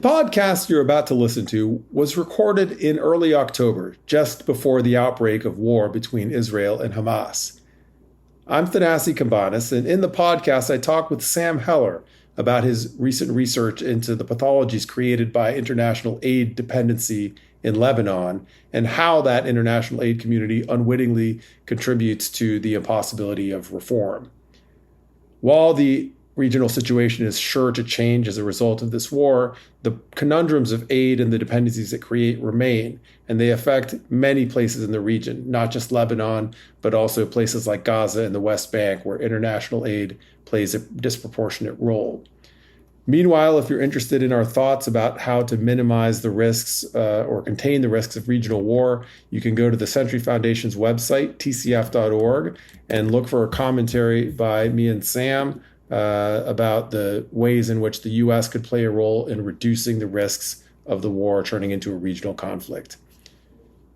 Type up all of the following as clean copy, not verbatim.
The podcast you're about to listen to was recorded in early October, just before the outbreak of war between Israel and Hamas. I'm Thanasi Kambanis, and in the podcast I talk with Sam Heller about his recent research into the pathologies created by international aid dependency in Lebanon and how that international aid community unwittingly contributes to the impossibility of reform. While the regional situation is sure to change as a result of this war, the conundrums of aid and the dependencies it creates remain, and they affect many places in the region, not just Lebanon, but also places like Gaza and the West Bank, where international aid plays a disproportionate role. Meanwhile, if you're interested in our thoughts about how to minimize the risks or contain the risks of regional war, you can go to the Century Foundation's website, tcf.org, and look for a commentary by me and Sam about the ways in which the U.S. could play a role in reducing the risks of the war turning into a regional conflict.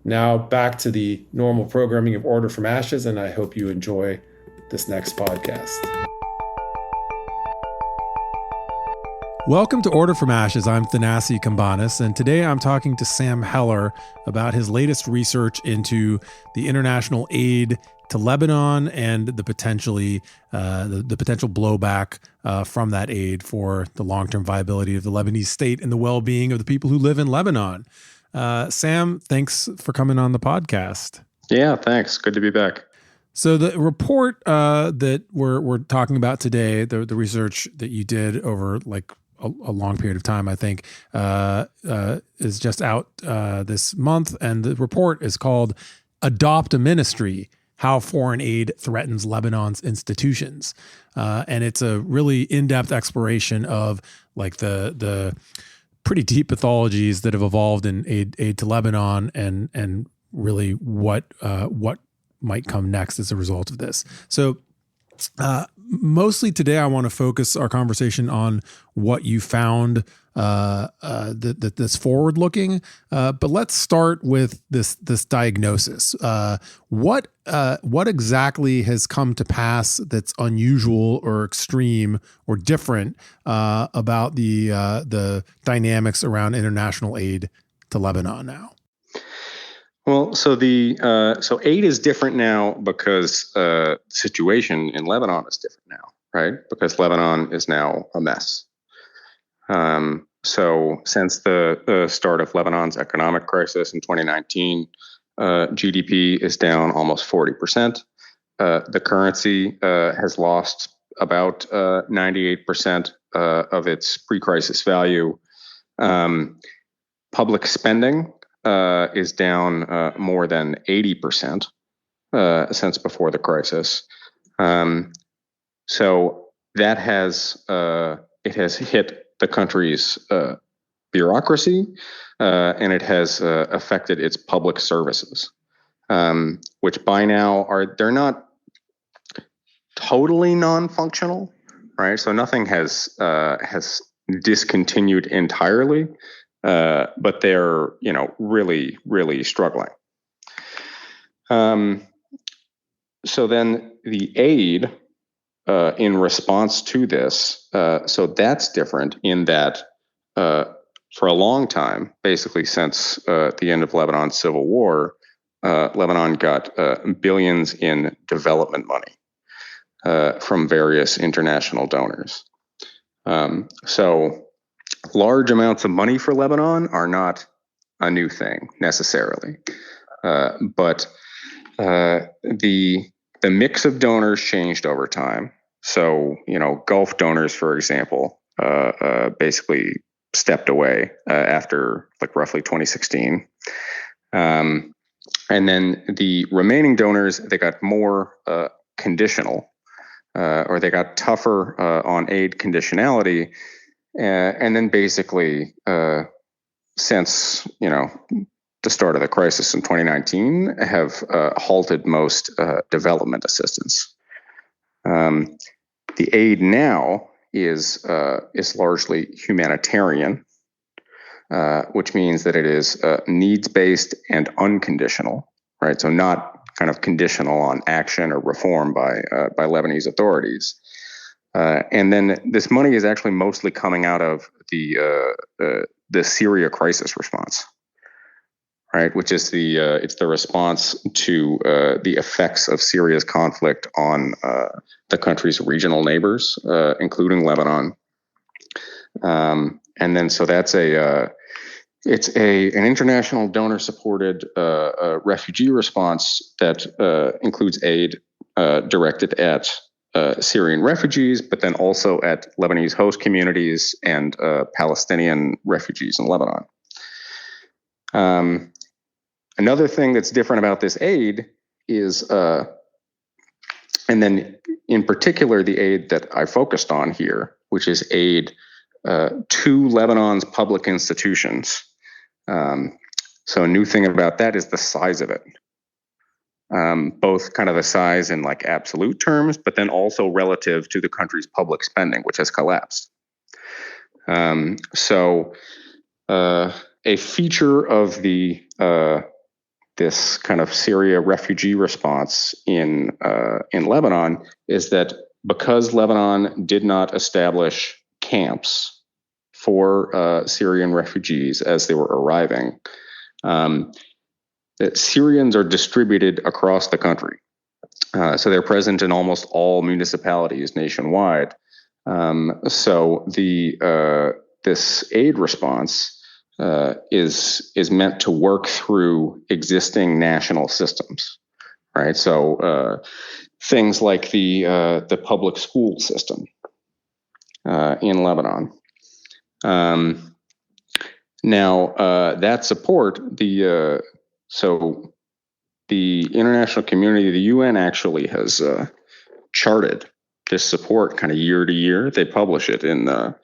Now back to the normal programming of Order from Ashes, and I hope you enjoy this next podcast. Welcome to Order from Ashes. I'm Thanasi Kambanis, and today I'm talking to Sam Heller about his latest research into the international aid to Lebanon and the potential blowback from that aid for the long-term viability of the Lebanese state and the well-being of the people who live in Lebanon. Sam, thanks for coming on the podcast. Yeah, thanks. Good to be back. So the report that we're talking about today, the research that you did over like a long period of time, I think, is just out this month. And the report is called Adopt a Ministry: How Foreign Aid Threatens Lebanon's Institutions. And it's a really in-depth exploration of like the pretty deep pathologies that have evolved in aid to Lebanon and really what might come next as a result of this. So mostly today, I want to focus our conversation on what you found that's forward-looking. But let's start with this diagnosis. What exactly has come to pass that's unusual or extreme or different about the dynamics around international aid to Lebanon now? Well, so so aid is different now because the situation in Lebanon is different now, right? Because Lebanon is now a mess. So since the start of Lebanon's economic crisis in 2019, GDP is down almost 40%. The currency has lost about 98% of its pre-crisis value. Public spending is down more than 80% since before the crisis. So that has hit the country's bureaucracy, and it has affected its public services, which by now they're not totally non-functional, right? So nothing has discontinued entirely. But they're, really, really struggling. So then the aid in response to this, so that's different in that for a long time, basically since the end of Lebanon's civil war, Lebanon got billions in development money from various international donors. So large amounts of money for Lebanon are not a new thing necessarily, but the mix of donors changed over time. So Gulf donors, for example, basically stepped away after like roughly 2016, and then the remaining donors, they got more conditional, or they got tougher on aid conditionality. And then basically, since, the start of the crisis in 2019, have halted most development assistance. The aid now is largely humanitarian, which means that it is needs-based and unconditional, right? So not kind of conditional on action or reform by Lebanese authorities. And then this money is actually mostly coming out of the Syria crisis response, right? Which is it's the response to the effects of Syria's conflict on the country's regional neighbors, including Lebanon. And then so that's it's an international donor-supported refugee response that includes aid directed at Syrian refugees, but then also at Lebanese host communities and Palestinian refugees in Lebanon. Another thing that's different about this aid is, and then in particular, the aid that I focused on here, which is aid to Lebanon's public institutions. So a new thing about that is the size of it. Both kind of the size in like absolute terms, but then also relative to the country's public spending, which has collapsed. So a feature of the this kind of Syria refugee response in Lebanon is that because Lebanon did not establish camps for Syrian refugees as they were arriving, that Syrians are distributed across the country. So they're present in almost all municipalities nationwide. So this aid response is meant to work through existing national systems, right? So things like the public school system in Lebanon. Now that support, so the international community, the UN actually has charted this support kind of year to year. They publish it in an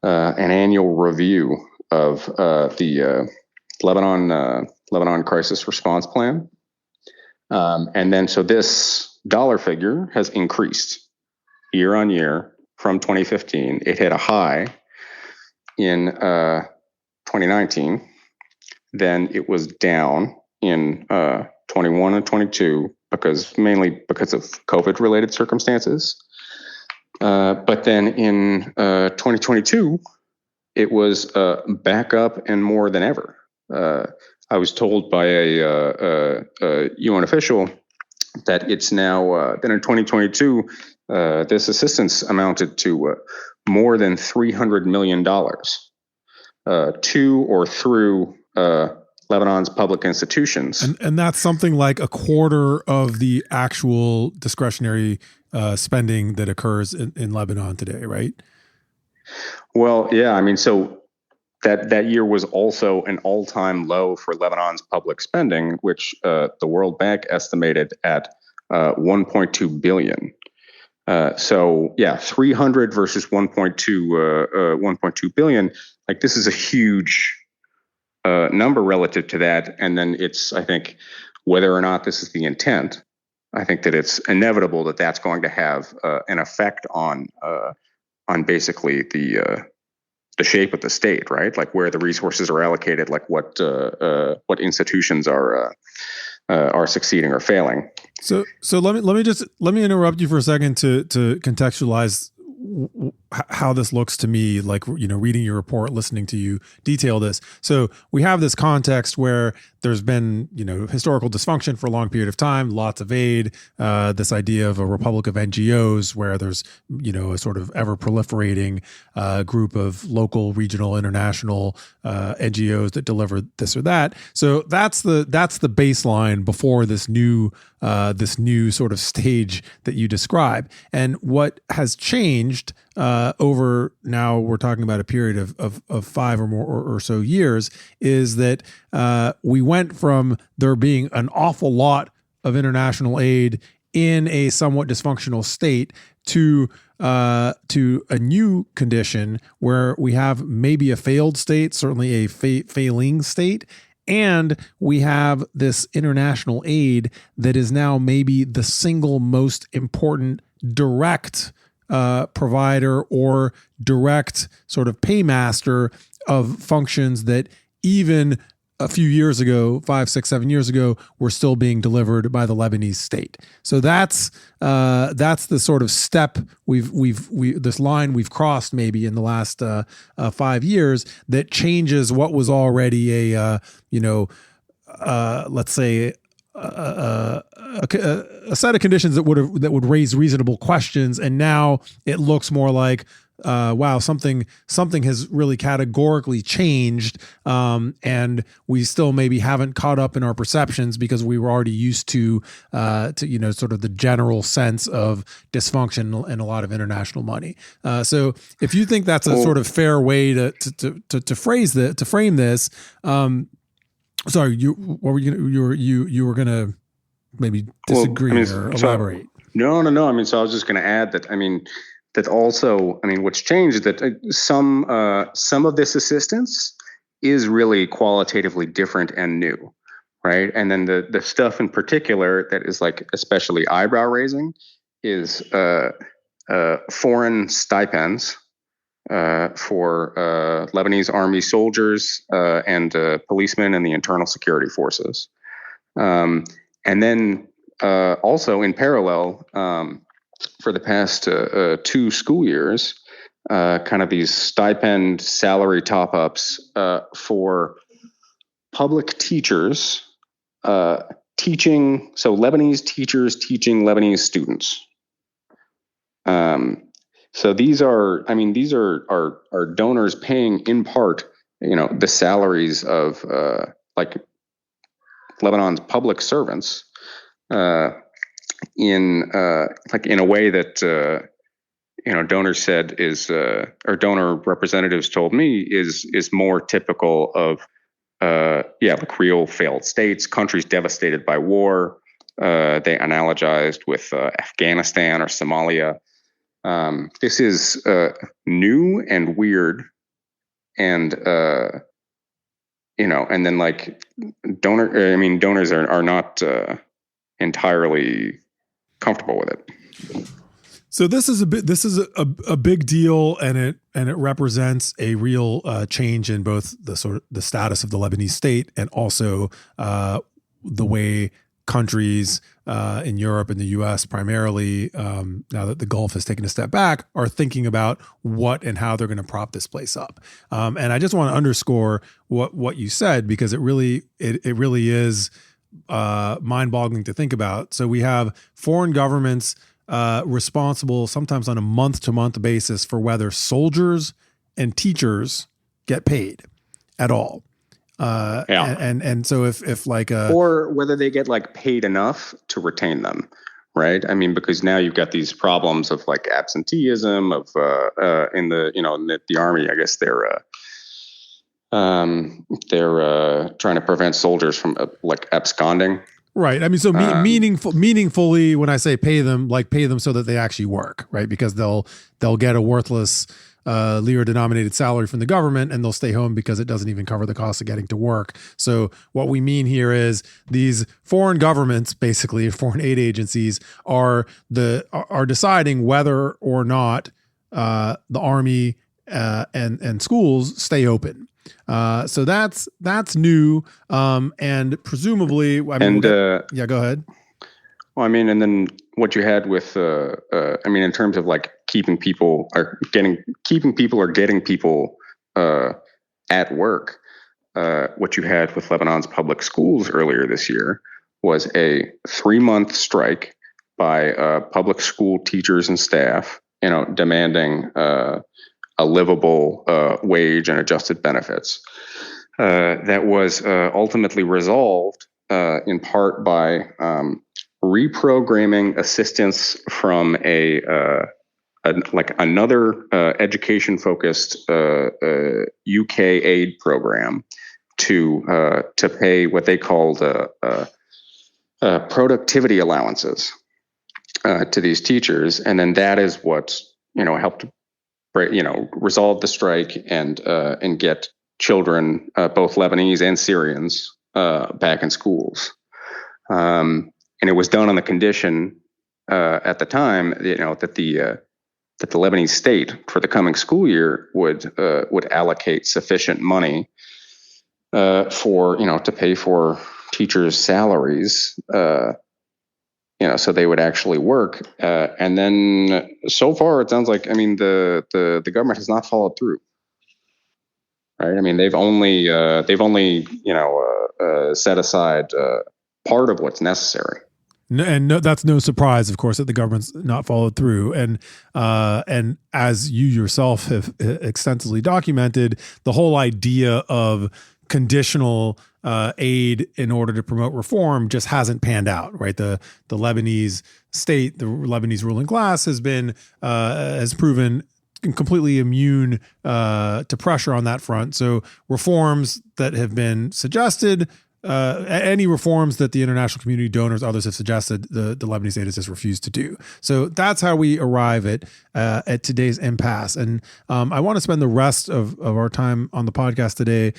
annual review of the Lebanon Crisis Response Plan. And then so this dollar figure has increased year on year from 2015. It hit a high in 2019. Then it was down in 21 and 22 mainly because of COVID-related circumstances. But then in 2022, it was back up and more than ever. I was told by a UN official that it's now that in 2022, this assistance amounted to more than $300 million to or through Lebanon's public institutions. And that's something like a quarter of the actual discretionary spending that occurs in Lebanon today, right? Well, yeah, I mean, so that year was also an all-time low for Lebanon's public spending, which the World Bank estimated at 1.2 billion. So yeah, 300 versus 1.2 billion. Like this is a huge number relative to that. And then it's, I think, whether or not this is the intent, I think that it's inevitable that that's going to have an effect on basically the shape of the state, right? Like where the resources are allocated, like what institutions are succeeding or failing. So let me interrupt you for a second to contextualize how this looks to me, like, you know, reading your report, listening to you detail this. So we have this context where there's been, you know, historical dysfunction for a long period of time, lots of aid, this idea of a republic of NGOs where there's, you know, a sort of ever proliferating group of local, regional, international NGOs that deliver this or that. So that's the baseline before this new sort of stage that you describe. And what has changed over, now we're talking about a period of 5 or more or so years, is that we went from there being an awful lot of international aid in a somewhat dysfunctional state to a new condition where we have maybe a failed state, certainly a failing state, and we have this international aid that is now maybe the single most important direct provider or direct sort of paymaster of functions that even a few years ago, 5, 6, 7 years ago, were still being delivered by the Lebanese state. So that's the sort of step this line we've crossed maybe in the last 5 years that changes what was already let's say a set of conditions that would raise reasonable questions, and now it looks more like wow, something has really categorically changed, and we still maybe haven't caught up in our perceptions because we were already used to sort of the general sense of dysfunction and a lot of international money. So if you think that's a sort of fair way to frame this. Sorry, you were gonna maybe disagree or elaborate. No. I mean, so I was just going to add that. I mean, that also. I mean, what's changed is that some of this assistance is really qualitatively different and new, right? And then the stuff in particular that is like especially eyebrow raising is foreign stipends. For Lebanese army soldiers and policemen in the internal security forces. And then also in parallel, for the past 2 school years, kind of these stipend salary top-ups for public teachers teaching, so Lebanese teachers teaching Lebanese students. So these are donors paying in part, the salaries of like Lebanon's public servants in a way that donors said is or donor representatives told me is more typical of like real failed states, countries devastated by war. They analogized with Afghanistan or Somalia. This is new and weird, and and then like donors are not entirely comfortable with it. So this is a big deal, and it represents a real change in both the status of the Lebanese state and also the way countries in Europe and the U.S. primarily, now that the Gulf has taken a step back, are thinking about what and how they're going to prop this place up. And I just want to underscore what you said, because it really is mind-boggling to think about. So we have foreign governments responsible sometimes on a month-to-month basis for whether soldiers and teachers get paid at all. And so if like or whether they get like paid enough to retain them, right? I mean, because now you've got these problems of like absenteeism of in the army. I guess they're trying to prevent soldiers from like absconding. Right. I mean, so meaningfully, when I say pay them so that they actually work, right? Because they'll get a worthless lira-denominated salary from the government, and they'll stay home because it doesn't even cover the cost of getting to work. So what we mean here is these foreign governments, basically foreign aid agencies, are deciding whether or not the army and schools stay open. So that's new, and presumably, I mean, go ahead. Well, I mean, and then what you had with, in terms of like keeping people or getting people at work, what you had with Lebanon's public schools earlier this year was a 3-month strike by public school teachers and staff, demanding a livable wage and adjusted benefits. That was ultimately resolved in part by reprogramming assistance from another education-focused UK aid program to pay what they called productivity allowances to these teachers, and then that is what helped resolve the strike and get children, both Lebanese and Syrians, back in schools. And it was done on the condition at the time, that the Lebanese state for the coming school year would allocate sufficient money for to pay for teachers' salaries. So they would actually work. And then so far, it sounds like the government has not followed through. Right. I mean, they've only set aside part of what's necessary. That's no surprise, of course, that the government's not followed through. And as you yourself have extensively documented, the whole idea of conditional aid in order to promote reform just hasn't panned out, right? The Lebanese state, the Lebanese ruling class has proven completely immune to pressure on that front. So reforms that have been suggested, any reforms that the international community, donors, others have suggested, the Lebanese state has just refused to do. So that's how we arrive at today's impasse. And I want to spend the rest of our time on the podcast today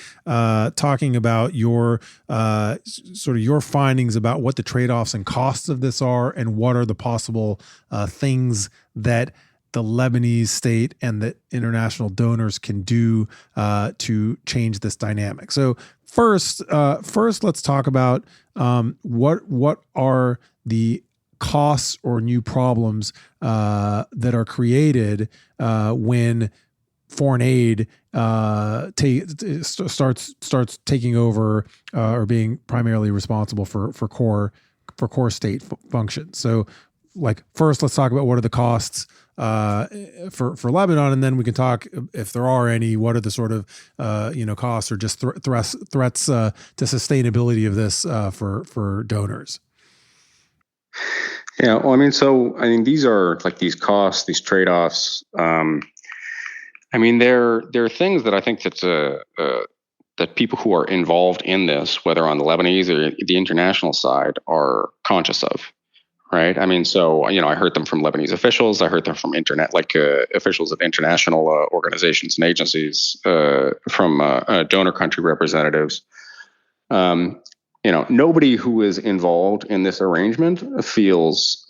talking about your your findings about what the trade-offs and costs of this are, and what are the possible things that the Lebanese state and the international donors can do to change this dynamic. So first, let's talk about what are the costs or new problems that are created when foreign aid starts taking over or being primarily responsible for core state functions. So, first, let's talk about what are the costs for Lebanon, and then we can talk, if there are any, what are the sort of costs or just threats to sustainability of this for donors. Yeah, well, these are these costs, these trade-offs. They're things that I think that people who are involved in this, whether on the Lebanese or the international side, are conscious of. Right. I heard them from Lebanese officials. I heard them from officials of international organizations and agencies, from donor country representatives. Nobody who is involved in this arrangement feels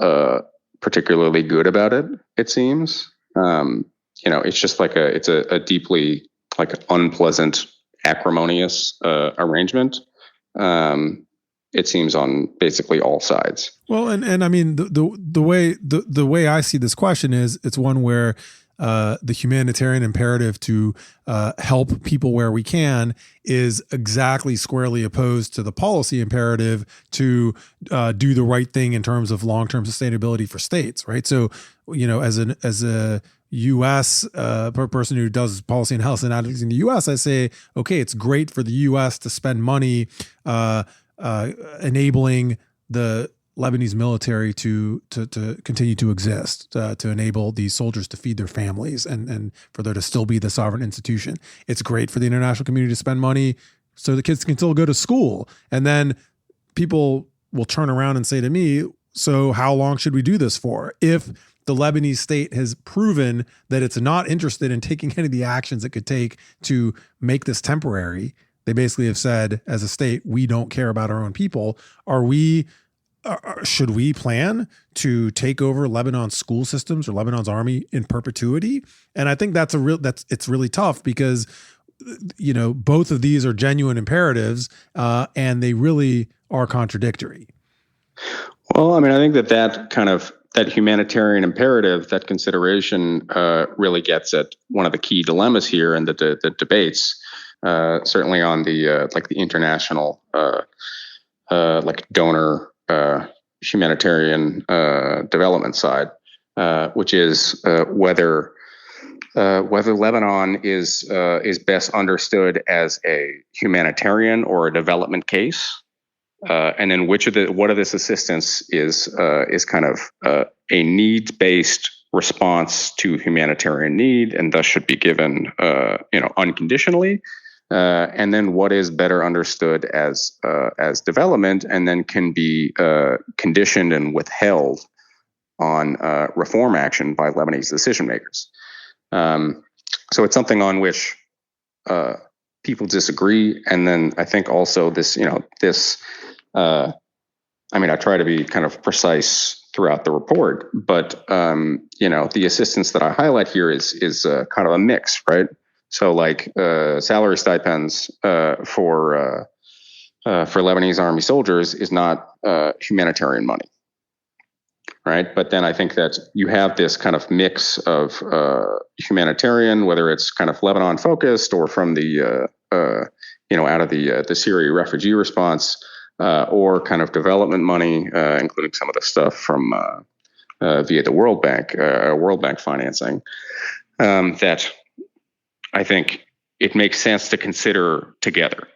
particularly good about it. It seems, it's just it's a deeply unpleasant, acrimonious arrangement. It seems on basically all sides. Well, and the way I see this question is, it's one where the humanitarian imperative to help people where we can is exactly squarely opposed to the policy imperative to do the right thing in terms of long-term sustainability for states, right? So, as a U.S. Person who does policy and health and advocacy in the U.S., I say, okay, it's great for the U.S. to spend money enabling the Lebanese military to continue to exist, to enable these soldiers to feed their families, and for there to still be the sovereign institution. It's great for the international community to spend money so the kids can still go to school. And then people will turn around and say to me, so how long should we do this for? If the Lebanese state has proven that it's not interested in taking any of the actions it could take to make this temporary, they basically have said, as a state, we don't care about our own people. Should we plan to take over Lebanon's school systems or Lebanon's army in perpetuity? And I think it's really tough, because both of these are genuine imperatives, and they really are contradictory. Well, I think that humanitarian imperative, that consideration, really gets at one of the key dilemmas here in the debates. Certainly on the international donor humanitarian development side, which is whether Lebanon is best understood as a humanitarian or a development case, and then what of this assistance is kind of a needs-based response to humanitarian need, and thus should be given unconditionally. And then what is better understood as development, and then can be conditioned and withheld on reform action by Lebanese decision makers. So it's something on which people disagree, and then I think also this. I try to be kind of precise throughout the report, but the assistance that I highlight here is kind of a mix, right? So like salary stipends for Lebanese army soldiers is not humanitarian money, right? But then I think that you have this kind of mix of humanitarian, whether it's kind of Lebanon focused or from the out of the Syria refugee response, or kind of development money, including some of the stuff from via the World Bank financing. That I think it makes sense to consider together,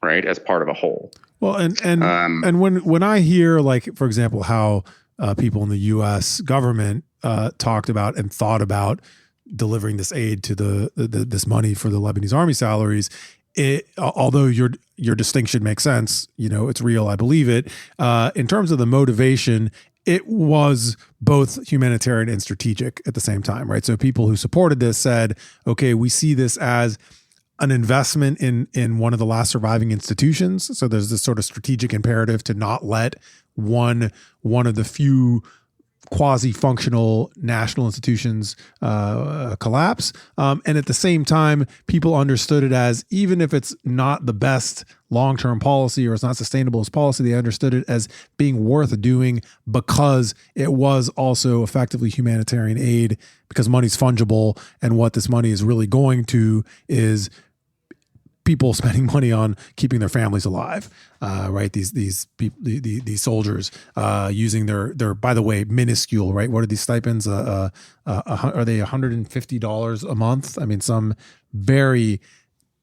right, as part of a whole. Well, and when I hear, like, for example, how people in the U.S. government talked about and thought about delivering this aid to this money for the Lebanese army salaries, although your distinction makes sense, it's real, I believe it. In terms of the motivation, it was both humanitarian and strategic at the same time, right? So people who supported this said, okay, we see this as an investment in one of the last surviving institutions. So there's this sort of strategic imperative to not let one of the few quasi-functional national institutions collapse. And at the same time, people understood it as, even if it's not the best long-term policy or it's not sustainable as policy, they understood it as being worth doing because it was also effectively humanitarian aid, because money's fungible. And what this money is really going to is people spending money on keeping their families alive, right? These soldiers using their, by the way, minuscule, right? What are these stipends? Are they $150 a month? I mean, some very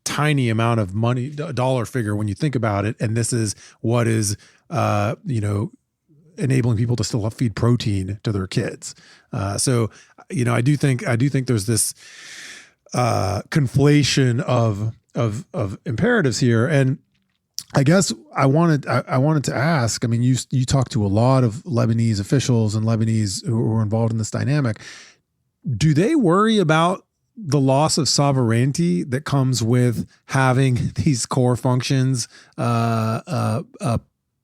tiny amount of money, dollar figure when you think about it. And this is what is, enabling people to still feed protein to their kids. So, I do think there's this conflation of imperatives here. And I guess I wanted to ask, I mean, you talk to a lot of Lebanese officials and Lebanese who are involved in this dynamic. Do they worry about the loss of sovereignty that comes with having these core functions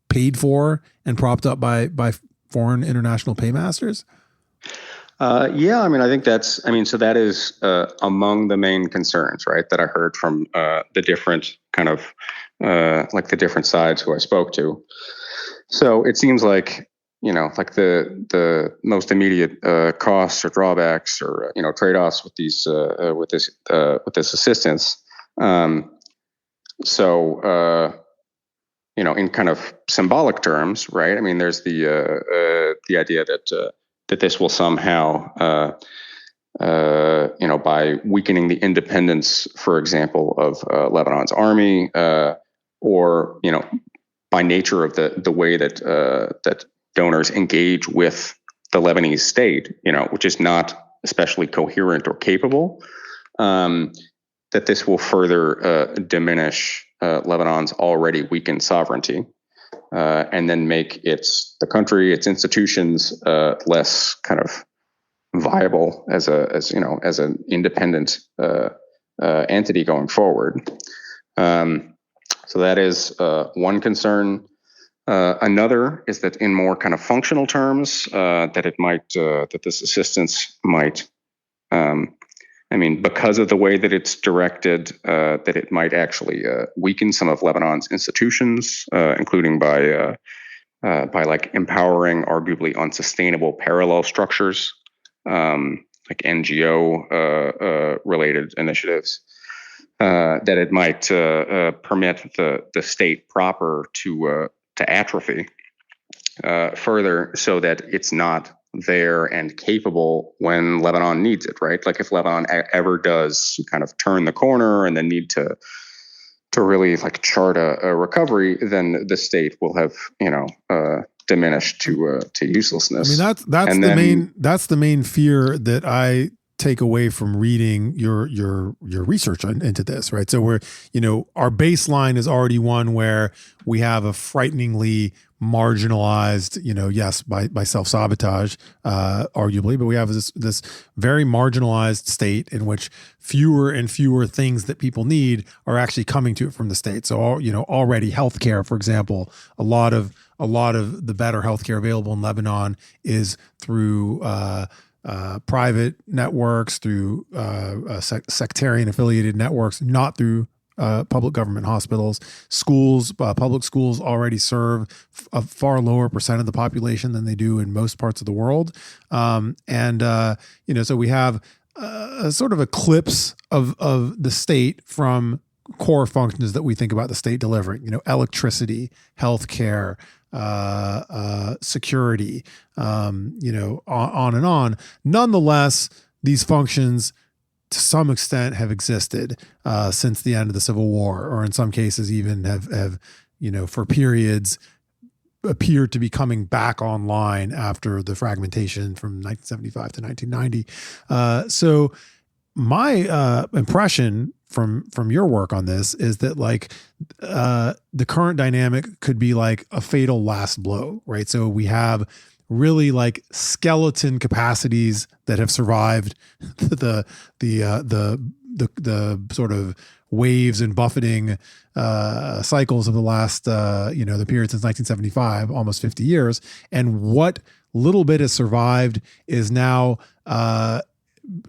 paid for and propped up by foreign international paymasters? Yeah, I mean, I think so that is among the main concerns, right, that I heard from the different kind of like the different sides who I spoke to. So it seems like, like the most immediate costs or drawbacks or trade-offs with these with this assistance. In kind of symbolic terms, right? I mean, there's the idea that this will somehow, by weakening the independence, for example, of Lebanon's army, or by nature of the way that donors engage with the Lebanese state, which is not especially coherent or capable, that this will further diminish Lebanon's already weakened sovereignty. And then make the country, its institutions, less kind of viable as an independent entity going forward. So that is one concern. Another is that in more kind of functional terms, that this assistance might, because of the way that it's directed, that it might actually weaken some of Lebanon's institutions, including by like empowering arguably unsustainable parallel structures, like NGO related initiatives, that it might permit the state proper to atrophy further, so that it's not there and capable when Lebanon needs it, right? Like if Lebanon ever does kind of turn the corner and then need to really like chart a recovery, then the state will have diminished to uselessness. I mean, that's the main fear that I take away from reading your research into this, right? So we're, our baseline is already one where we have a frighteningly marginalized, yes, by self-sabotage, arguably, but we have this very marginalized state in which fewer and fewer things that people need are actually coming to it from the state. So, already healthcare, for example, a lot of the better healthcare available in Lebanon is through private networks, through sectarian affiliated networks, not through public government hospitals. Schools, public schools already serve a far lower percent of the population than they do in most parts of the world. So we have a sort of eclipse of the state from core functions that we think about the state delivering, electricity, healthcare, security, on and on. Nonetheless, these functions to some extent have existed since the end of the Civil War, or in some cases even have for periods appeared to be coming back online after the fragmentation from 1975 to 1990. So my impression from your work on this is that the current dynamic could be like a fatal last blow, right? So we have really like skeleton capacities that have survived the sort of waves and buffeting cycles of the last the period since 1975, almost 50 years, and what little bit has survived is now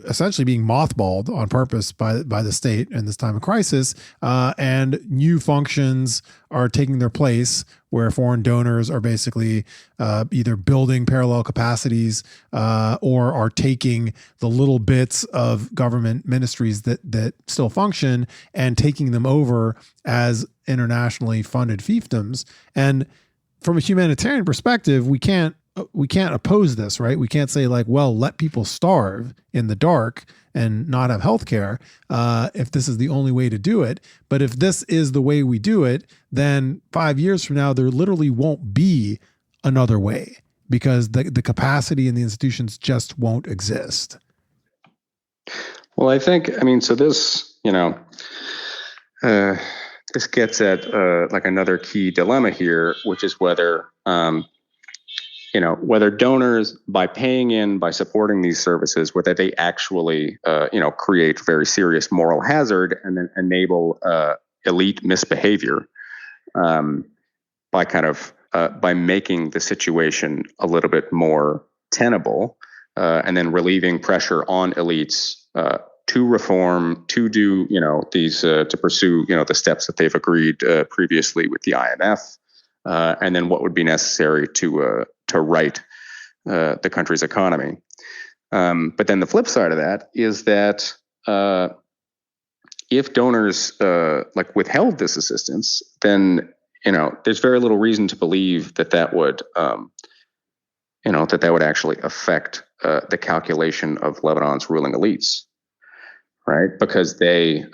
essentially being mothballed on purpose by the state in this time of crisis, and new functions are taking their place, where foreign donors are basically either building parallel capacities or are taking the little bits of government ministries that still function and taking them over as internationally funded fiefdoms. And from a humanitarian perspective, we can't oppose this, right? We can't say let people starve in the dark and not have healthcare if this is the only way to do it. But if this is the way we do it, then 5 years from now, there literally won't be another way, because the capacity and the institutions just won't exist. Well, I think, so this, this gets at another key dilemma here, which is whether donors, by paying in, by supporting these services, whether they actually, create very serious moral hazard and then enable elite misbehavior by making the situation a little bit more tenable, and then relieving pressure on elites to reform, to do, to pursue, the steps that they've agreed previously with the IMF, and then what would be necessary to right the country's economy. But then the flip side of that is that if donors withheld this assistance, then there's very little reason to believe that would actually affect the calculation of Lebanon's ruling elites, right? Because they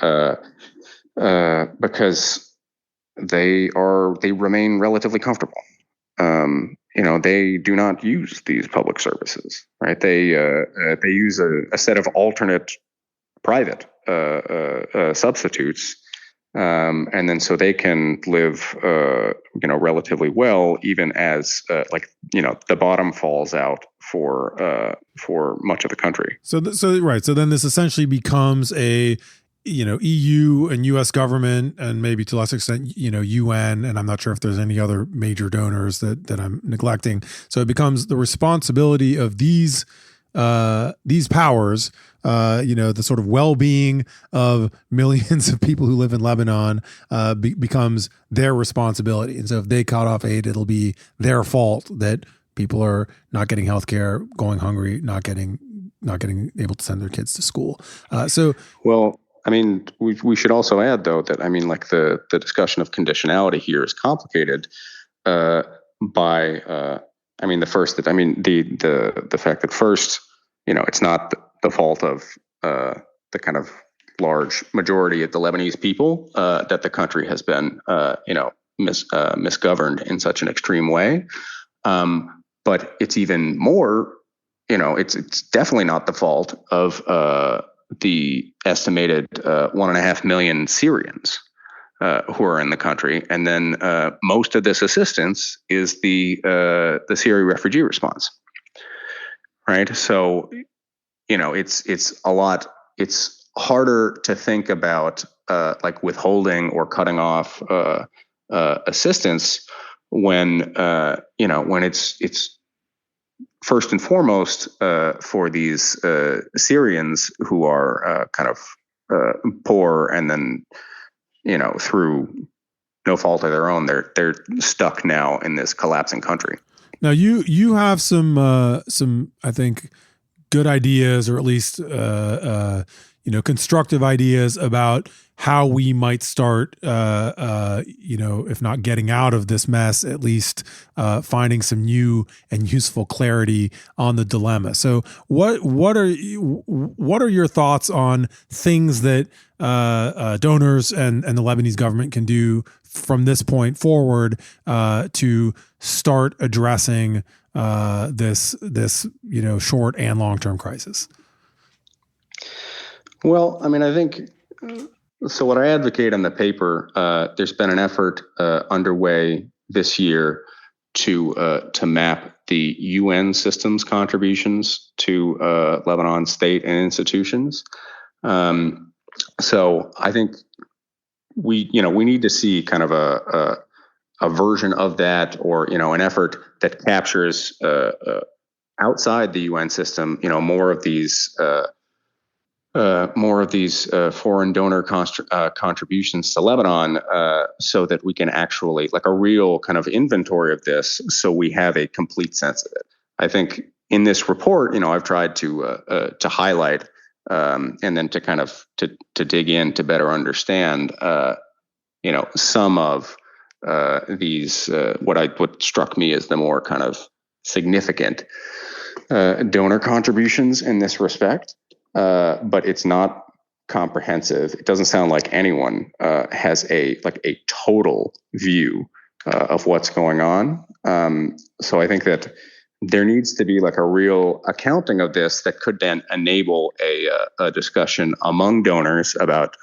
remain relatively comfortable. They do not use these public services, right? They use a set of alternate private substitutes, and then so they can live, relatively well, even as the bottom falls out for much of the country. So then this essentially becomes a EU and US government, and maybe to a lesser extent, UN, and I'm not sure if there's any other major donors that I'm neglecting. So it becomes the responsibility of these powers, the sort of well-being of millions of people who live in Lebanon becomes their responsibility. And so if they cut off aid, it'll be their fault that people are not getting healthcare, going hungry, not getting able to send their kids to school. We should also add, though, that the discussion of conditionality here is complicated by the fact that first, it's not the fault of the kind of large majority of the Lebanese people that the country has been misgoverned in such an extreme way, but it's even more, it's definitely not the fault of the estimated 1.5 million Syrians who are in the country, and then most of this assistance is the Syria refugee response, right? So, it's a lot. It's harder to think about withholding or cutting off assistance when it's first and foremost for these Syrians who are kind of poor, and then through no fault of their own, they're stuck now in this collapsing country. Now you have some I think good ideas, or at least constructive ideas about how we might start if not getting out of this mess, at least finding some new and useful clarity on the dilemma. So what are your thoughts on things that donors and the Lebanese government can do from this point forward to start addressing this short and long-term crisis? Well, I mean, I think so. What I advocate in the paper, there's been an effort underway this year to map the UN system's contributions to Lebanon state and institutions. So I think we need to see kind of a version of that, or an effort that captures outside the UN system, more of these foreign donor contributions to Lebanon, so that we can actually, like, a real kind of inventory of this, so we have a complete sense of it. I think in this report, I've tried to highlight and then to kind of to dig in to better understand, some of these what struck me as the more kind of significant donor contributions in this respect. But it's not comprehensive. It doesn't sound like anyone has a total view of what's going on. So I think that there needs to be like a real accounting of this that could then enable a discussion among donors about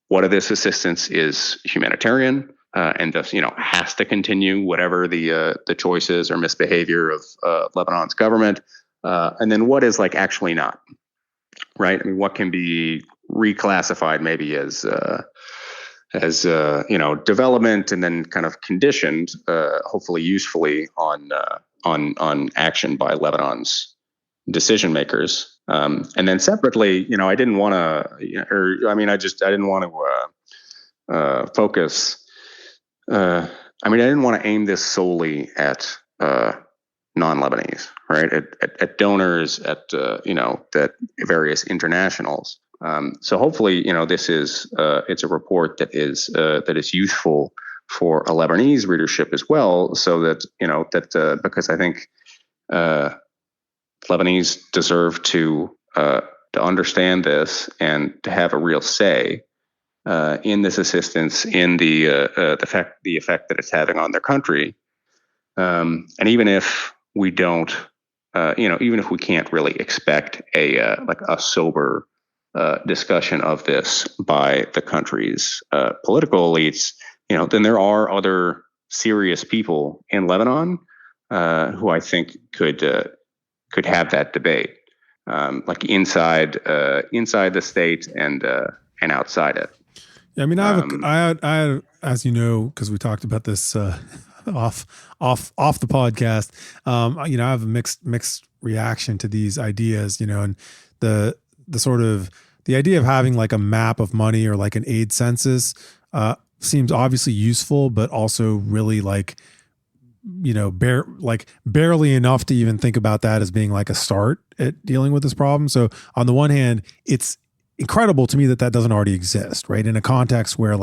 what of this assistance is humanitarian and just has to continue whatever the choices or misbehavior of Lebanon's government. And then what is actually not, right? I mean, what can be reclassified maybe as development, and then kind of conditioned, hopefully usefully on action by Lebanon's decision makers. And then separately, I didn't want to, I didn't want to focus. I didn't want to aim this solely at non-Lebanese, right? At donors, at various internationals. So hopefully, this is it's a report that is useful for a Lebanese readership as well, so that because I think Lebanese deserve to understand this and to have a real say in this assistance, in the effect that it's having on their country, and even if we don't, even if we can't really expect a sober discussion of this by the country's political elites, then there are other serious people in Lebanon who I think could have that debate, inside the state and outside it. Yeah, I have, as you know, because we talked about this off the podcast. I have a mixed reaction to these ideas, and the sort of the idea of having like a map of money or like an aid census seems obviously useful, but also really barely enough to even think about that as being like a start at dealing with this problem. So on the one hand, it's incredible to me that doesn't already exist, right? In a context where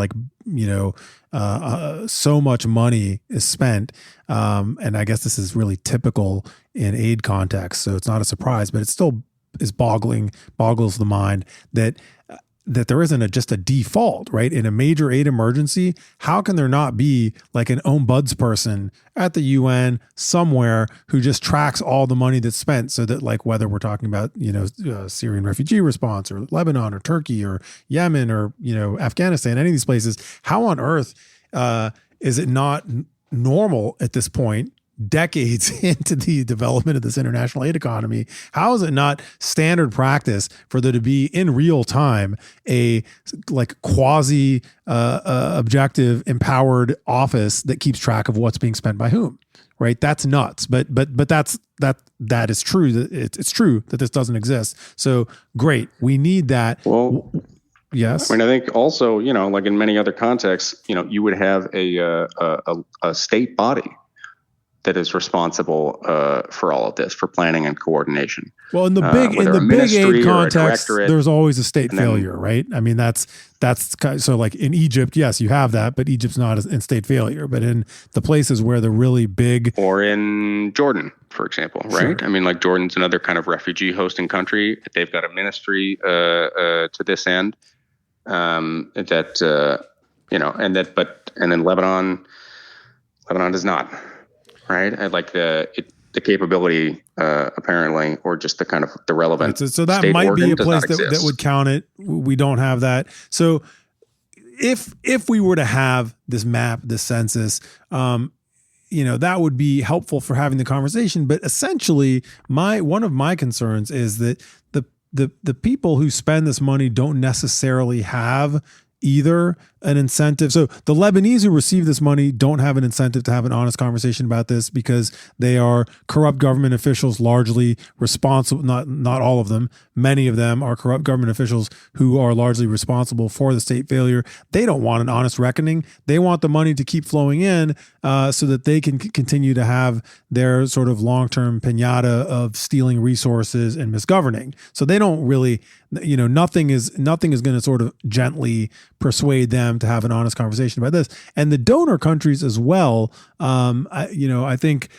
so much money is spent. And I guess this is really typical in aid context. So it's not a surprise, but it still boggles the mind that there isn't just a default, right? In a major aid emergency, how can there not be like an ombudsperson at the UN somewhere who just tracks all the money that's spent, so that whether we're talking about, Syrian refugee response, or Lebanon or Turkey or Yemen or, Afghanistan, any of these places, how on earth is it not normal at this point, decades into the development of this international aid economy? How is it not standard practice for there to be in real time a quasi objective empowered office that keeps track of what's being spent by whom, right? That's nuts. But that is true. That it's true that this doesn't exist. So great, we need that. Well, yes. I mean, I think also, like in many other contexts, you would have a state body that is responsible for all of this, for planning and coordination. Well, in the big aid context, there's always a state failure, right? I mean, that's so like in Egypt, yes, you have that, but Egypt's not in state failure. But in the places where the really big, or in Jordan, for example, right? Sure. I mean, like Jordan's another kind of refugee hosting country. They've got a ministry to this end. And then Lebanon does not. Right, I like the capability, apparently, or just the kind of the relevant. Right, so that might be a place that would count it. We don't have that. So if we were to have this map, this census, that would be helpful for having the conversation. But essentially, one of my concerns is that the people who spend this money don't necessarily have either an incentive. So the Lebanese who receive this money don't have an incentive to have an honest conversation about this because they are corrupt government officials, largely responsible, not all of them. Many of them are corrupt government officials who are largely responsible for the state failure. They don't want an honest reckoning. They want the money to keep flowing in so that they can continue to have their sort of long-term piñata of stealing resources and misgoverning. So they don't really, nothing is going to sort of gently persuade them to have an honest conversation about this. And the donor countries as well, I think,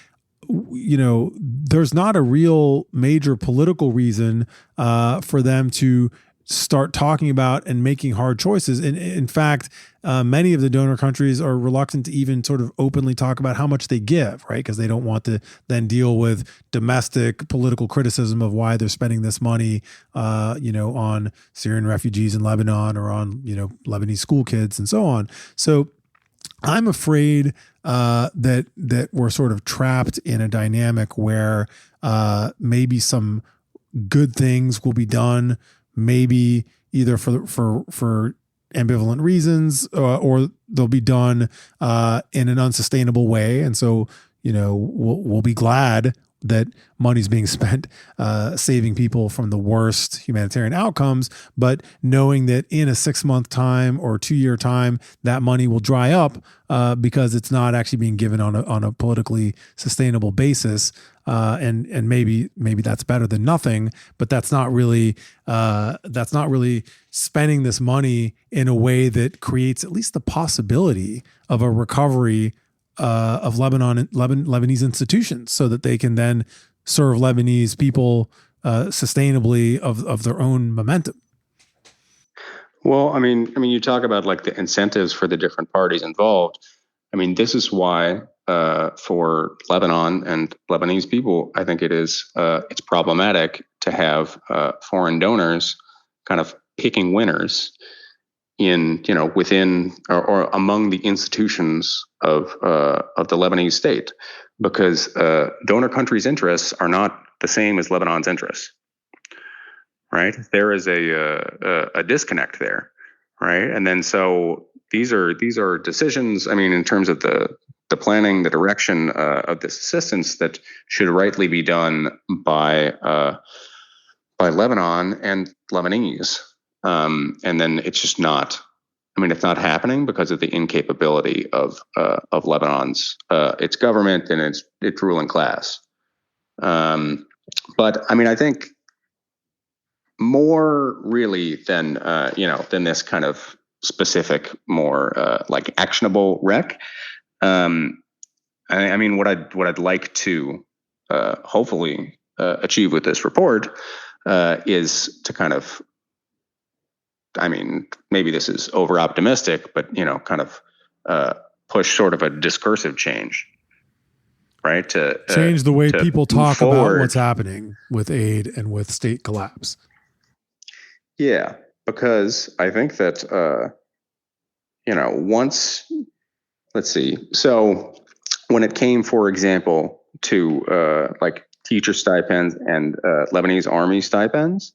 there's not a real major political reason for them to start talking about and making hard choices. And in fact, many of the donor countries are reluctant to even sort of openly talk about how much they give, right? Because they don't want to then deal with domestic political criticism of why they're spending this money, on Syrian refugees in Lebanon or on, Lebanese school kids and so on. So I'm afraid that we're sort of trapped in a dynamic where maybe some good things will be done, maybe either for ambivalent reasons or they'll be done in an unsustainable way. And so, we'll be glad that money's being spent saving people from the worst humanitarian outcomes, but knowing that in a 6-month time or 2-year time, that money will dry up because it's not actually being given on a politically sustainable basis. And maybe that's better than nothing, but that's not really spending this money in a way that creates at least the possibility of a recovery of Lebanese institutions so that they can then serve Lebanese people sustainably of their own momentum. Well, I mean, you talk about like the incentives for the different parties involved. I mean, this is why for Lebanon and Lebanese people, I think it's problematic to have foreign donors kind of picking winners in, within or among the institutions of the Lebanese state, because donor countries' interests are not the same as Lebanon's interests, right? There is a disconnect there, right? And then so these are decisions. I mean, in terms of the planning, the direction of this assistance that should rightly be done by Lebanon and Lebanese. And then it's just not. I mean, it's not happening because of the incapability of Lebanon's its government and its ruling class. But I mean, I think more really than this kind of specific, more like actionable rec. I mean, what I'd like to hopefully achieve with this report is to kind of, I mean, maybe this is over optimistic, but kind of push sort of a discursive change, right? To change the way people talk about what's happening with aid and with state collapse. Yeah, because I think that once, let's see. So when it came, for example, to like teacher stipends and Lebanese army stipends,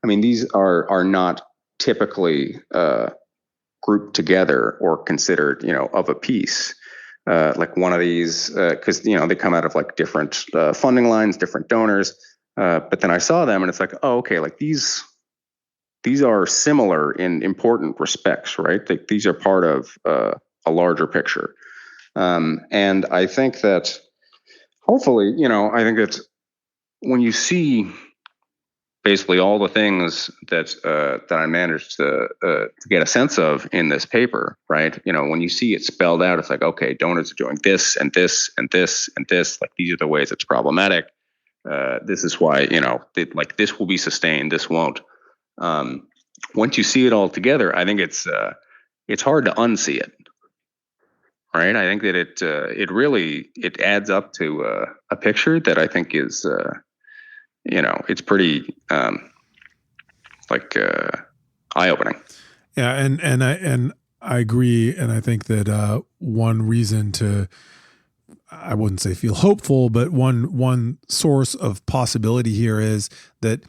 I mean, these are not typically grouped together or considered, of a piece. like one of these, because they come out of like different funding lines, different donors. But then I saw them, and it's like, oh, okay, like these are similar in important respects, right? These are part of a larger picture. And I think that hopefully, I think that when you see basically all the things that I managed to get a sense of in this paper, right? When you see it spelled out, it's like, okay, donors are doing this and this and this and this. Like these are the ways it's problematic. This is why like this will be sustained, this won't. Once you see it all together, I think it's hard to unsee it, right? I think that it really adds up to a picture that I think is it's pretty eye-opening. Yeah, and I agree, and I think that one reason to, I wouldn't say feel hopeful, but one source of possibility here is that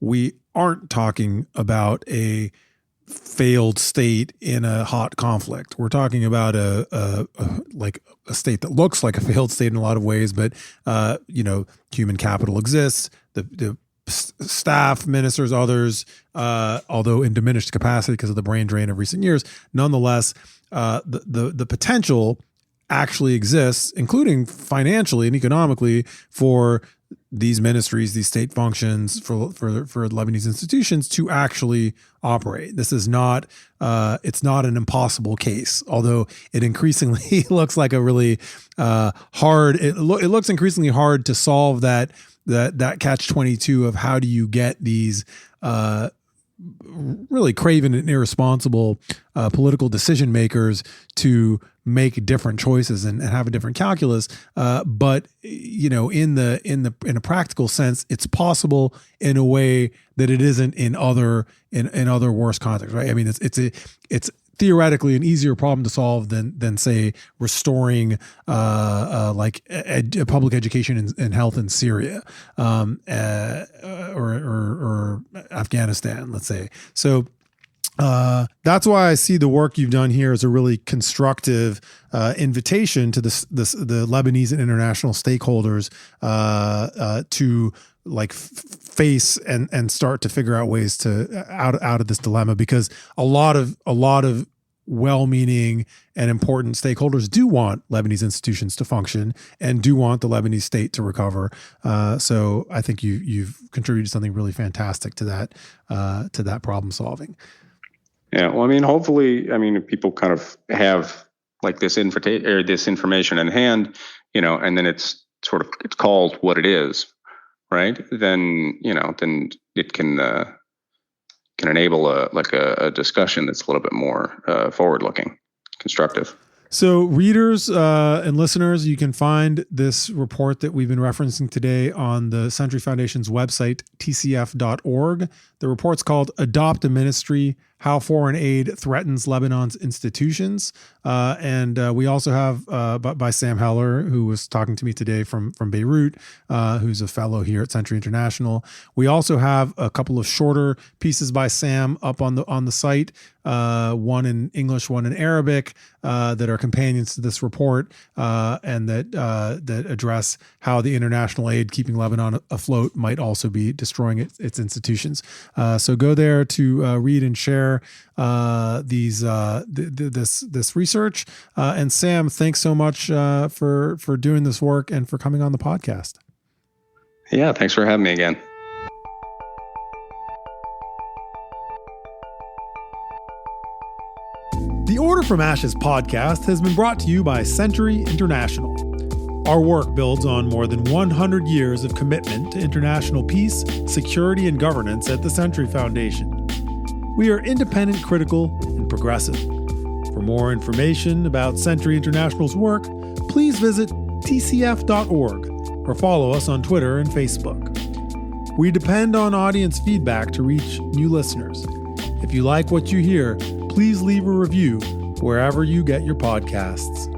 we aren't talking about a failed state in a hot conflict. We're talking about a state that looks like a failed state in a lot of ways, but human capital exists. The staff, ministers, others, although in diminished capacity because of the brain drain of recent years, nonetheless, the potential actually exists, including financially and economically, for these ministries, these state functions, for Lebanese institutions to actually operate. This is not, it's not an impossible case, although it increasingly looks like a really hard, it looks increasingly hard to solve that catch-22 of how do you get these really craven and irresponsible political decision makers to make different choices and have a different calculus. But in a practical sense, it's possible in a way that it isn't in other worse contexts, right? I mean, it's theoretically an easier problem to solve than say restoring public education and health in Syria or Afghanistan, let's say. So that's why I see the work you've done here as a really constructive invitation to the Lebanese and international stakeholders to face and start to figure out ways to out of this dilemma, because a lot of well-meaning and important stakeholders do want Lebanese institutions to function and do want the Lebanese state to recover. So I think you've contributed something really fantastic to that problem solving. Yeah, well, I mean, hopefully, if people kind of have like this information in hand, and then it's called what it is, right? Then then it can enable a discussion that's a little bit more forward-looking, constructive. So readers and listeners, you can find this report that we've been referencing today on the Century Foundation's website, tcf.org. The report's called Adopt a Ministry, How Foreign Aid Threatens Lebanon's Institutions. And we also have by Sam Heller, who was talking to me today from Beirut, who's a fellow here at Century International. We also have a couple of shorter pieces by Sam up on the site, one in English, one in Arabic, that are companions to this report, and that address how the international aid keeping Lebanon afloat might also be destroying its institutions. So go there to read and share this research. And Sam, thanks so much for doing this work and for coming on the podcast. Yeah, thanks for having me again. The Order from Ashes podcast has been brought to you by Century International. Our work builds on more than 100 years of commitment to international peace, security, and governance at the Century Foundation. We are independent, critical, and progressive. For more information about Century International's work, please visit tcf.org or follow us on Twitter and Facebook. We depend on audience feedback to reach new listeners. If you like what you hear, please leave a review wherever you get your podcasts.